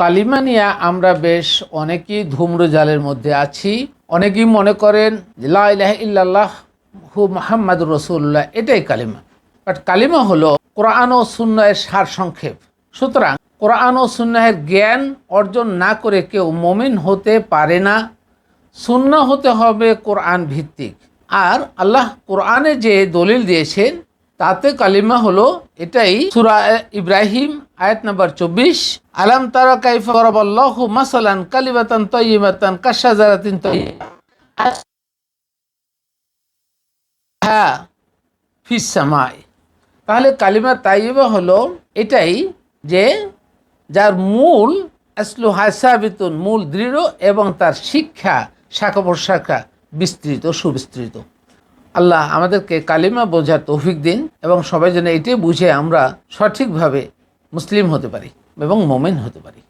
কালিমা নিয়ে আমরা বেশ অনেকেই ধূম্রজালের মধ্যে আছি। অনেকেই মনে করেন লা ইলাহা ইল্লাল্লাহ হু মুহাম্মাদুর রাসূলুল্লাহ, এটাই কালিমা। বাট কালিমা হলো কোরআন ও সুন্নাহের সারসংক্ষেপ। সুতরাং কোরআন ও সুন্নাহের জ্ঞান অর্জন না করে কেউ মুমিন হতে পারে না। সুন্নাহ হতে হবে কোরআন ভিত্তিক। আর আল্লাহ কোরআনে যে দলিল দিয়েছেন তাতে কালিমা হলো এটাই। সূরা ইব্রাহিম আয়াত নাম্বার 24, আলাম তারা কাইফা দারাবাল্লাহু মাসালান কালিমাতান তাইয়্যিবাতান কাশজারাতিন তাইয়্যিবা ফিস সামাই। তাহলে কালিমা তাইয়্যিবা হলো এটাই যে যার মূল আসলু হাসাবিতুন, মূল দৃঢ় এবং তার শিক্ষা শাখা প্রশাখা বিস্তৃত সুবিস্তৃত। আল্লাহ আমাদেরকে কালিমা বোঝার তৌফিক দিন এবং সবাই যেন এটাই বুঝে আমরা সঠিকভাবে মুসলিম হতে পারি এবং মুমিন হতে পারি।